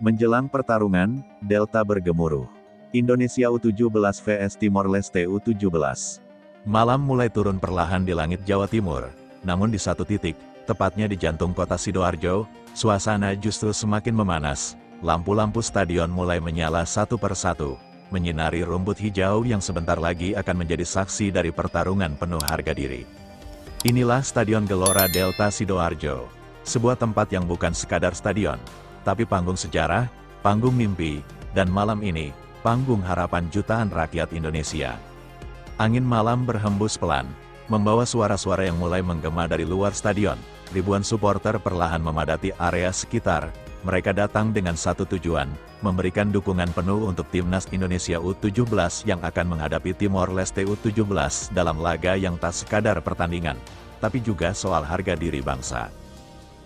Menjelang pertarungan, Delta bergemuruh. Indonesia U17 vs Timor Leste U17. Malam mulai turun perlahan di langit Jawa Timur, namun di satu titik, tepatnya di jantung kota Sidoarjo, suasana justru semakin memanas. Lampu-lampu stadion mulai menyala satu persatu, menyinari rumput hijau yang sebentar lagi akan menjadi saksi dari pertarungan penuh harga diri. Inilah Stadion Gelora Delta Sidoarjo, sebuah tempat yang bukan sekadar stadion, tapi panggung sejarah, panggung mimpi, dan malam ini, panggung harapan jutaan rakyat Indonesia. Angin malam berhembus pelan, membawa suara-suara yang mulai menggema dari luar stadion. Ribuan supporter perlahan memadati area sekitar. Mereka datang dengan satu tujuan, memberikan dukungan penuh untuk Timnas Indonesia U17 yang akan menghadapi Timor Leste U17 dalam laga yang tak sekadar pertandingan, tapi juga soal harga diri bangsa.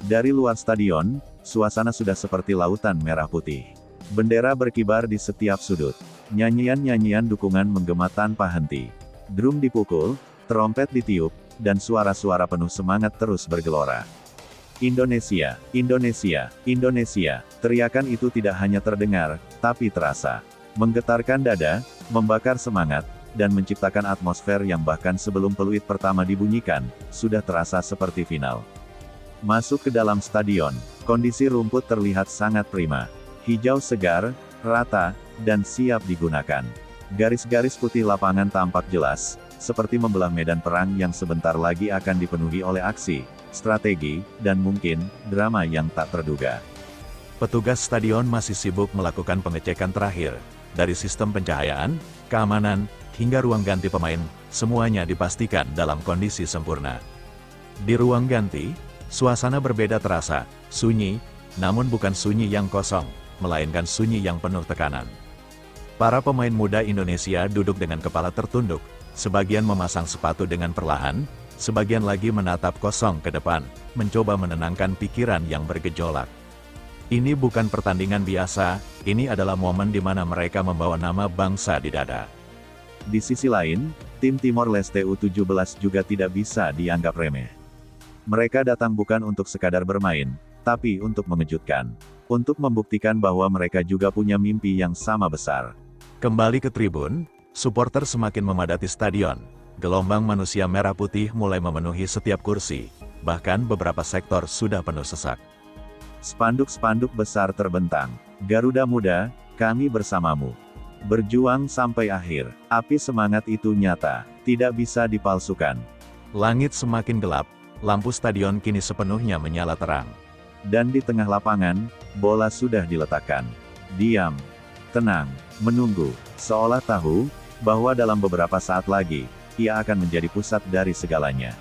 Dari luar stadion, suasana sudah seperti lautan merah putih. Bendera berkibar di setiap sudut. Nyanyian-nyanyian dukungan menggema tanpa henti. Drum dipukul, trompet ditiup, dan suara-suara penuh semangat terus bergelora. Indonesia, Indonesia, Indonesia. Teriakan itu tidak hanya terdengar, tapi terasa. Menggetarkan dada, membakar semangat, dan menciptakan atmosfer yang bahkan sebelum peluit pertama dibunyikan, sudah terasa seperti final. Masuk ke dalam stadion, kondisi rumput terlihat sangat prima. Hijau segar, rata, dan siap digunakan. Garis-garis putih lapangan tampak jelas, seperti membelah medan perang yang sebentar lagi akan dipenuhi oleh aksi, strategi, dan mungkin, drama yang tak terduga. Petugas stadion masih sibuk melakukan pengecekan terakhir, dari sistem pencahayaan, keamanan, hingga ruang ganti pemain, semuanya dipastikan dalam kondisi sempurna. Di ruang ganti, suasana berbeda terasa, sunyi, namun bukan sunyi yang kosong, melainkan sunyi yang penuh tekanan. Para pemain muda Indonesia duduk dengan kepala tertunduk, sebagian memasang sepatu dengan perlahan, sebagian lagi menatap kosong ke depan, mencoba menenangkan pikiran yang bergejolak. Ini bukan pertandingan biasa, ini adalah momen di mana mereka membawa nama bangsa di dada. Di sisi lain, tim Timor Leste U17 juga tidak bisa dianggap remeh. Mereka datang bukan untuk sekadar bermain, tapi untuk mengejutkan. Untuk membuktikan bahwa mereka juga punya mimpi yang sama besar. Kembali ke tribun, supporter semakin memadati stadion. Gelombang manusia merah putih mulai memenuhi setiap kursi. Bahkan beberapa sektor sudah penuh sesak. Spanduk-spanduk besar terbentang. Garuda Muda, kami bersamamu. Berjuang sampai akhir. Api semangat itu nyata, tidak bisa dipalsukan. Langit semakin gelap, lampu stadion kini sepenuhnya menyala terang. Dan di tengah lapangan, bola sudah diletakkan. Diam, tenang, menunggu, seolah tahu, bahwa dalam beberapa saat lagi, ia akan menjadi pusat dari segalanya.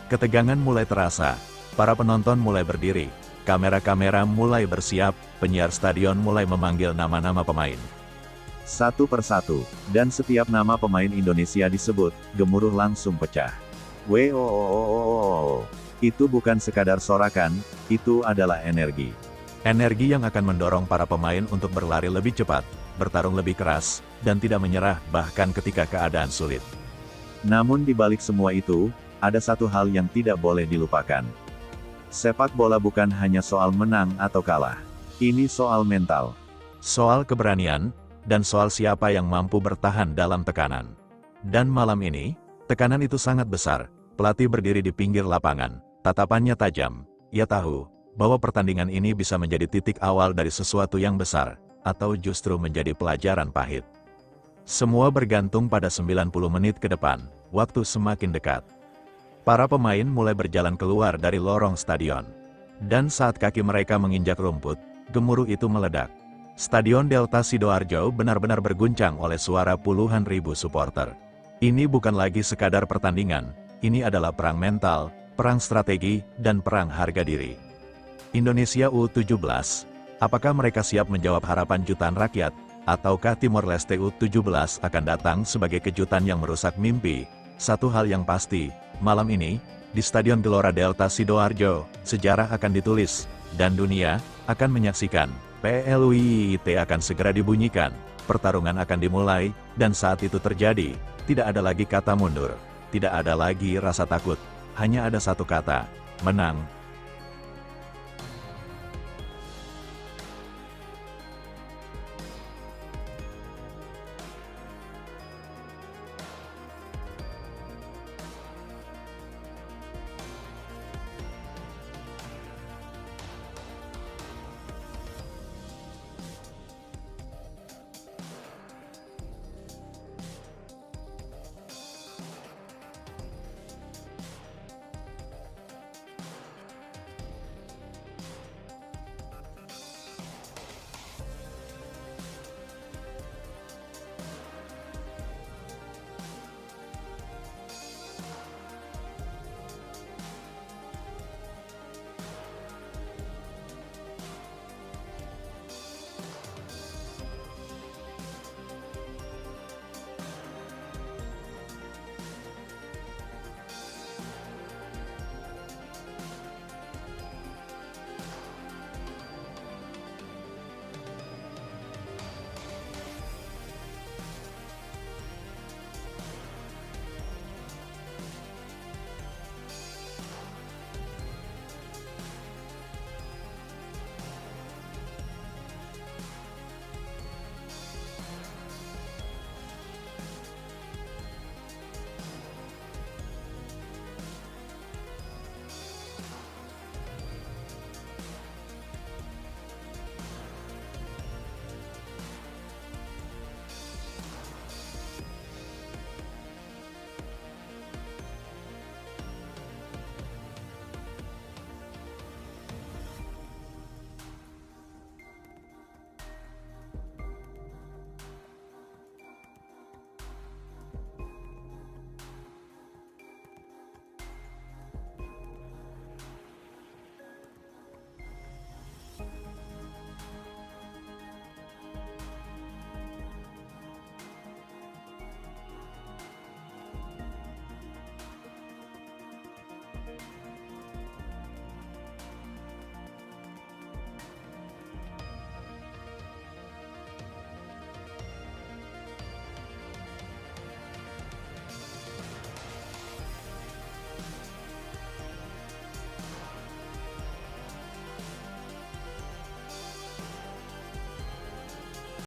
Ketegangan mulai terasa, para penonton mulai berdiri, kamera-kamera mulai bersiap, penyiar stadion mulai memanggil nama-nama pemain. Satu persatu, dan setiap nama pemain Indonesia disebut, gemuruh langsung pecah. WOOOOOO. Itu bukan sekadar sorakan, itu adalah energi. Energi yang akan mendorong para pemain untuk berlari lebih cepat, bertarung lebih keras, dan tidak menyerah bahkan ketika keadaan sulit. Namun di balik semua itu, ada satu hal yang tidak boleh dilupakan. Sepak bola bukan hanya soal menang atau kalah. Ini soal mental. Soal keberanian, dan soal siapa yang mampu bertahan dalam tekanan. Dan malam ini, tekanan itu sangat besar. Pelatih berdiri di pinggir lapangan. Tatapannya tajam, ia tahu, bahwa pertandingan ini bisa menjadi titik awal dari sesuatu yang besar, atau justru menjadi pelajaran pahit. Semua bergantung pada 90 menit ke depan, waktu semakin dekat. Para pemain mulai berjalan keluar dari lorong stadion. Dan saat kaki mereka menginjak rumput, gemuruh itu meledak. Stadion Delta Sidoarjo benar-benar berguncang oleh suara puluhan ribu supporter. Ini bukan lagi sekadar pertandingan, ini adalah perang mental, perang strategi, dan perang harga diri. Indonesia U17, apakah mereka siap menjawab harapan jutaan rakyat, ataukah Timor Leste U17 akan datang sebagai kejutan yang merusak mimpi? Satu hal yang pasti, malam ini, di Stadion Gelora Delta Sidoarjo, sejarah akan ditulis, dan dunia akan menyaksikan. PLUIT akan segera dibunyikan, pertarungan akan dimulai, dan saat itu terjadi, tidak ada lagi kata mundur, tidak ada lagi rasa takut. Hanya ada satu kata, menang.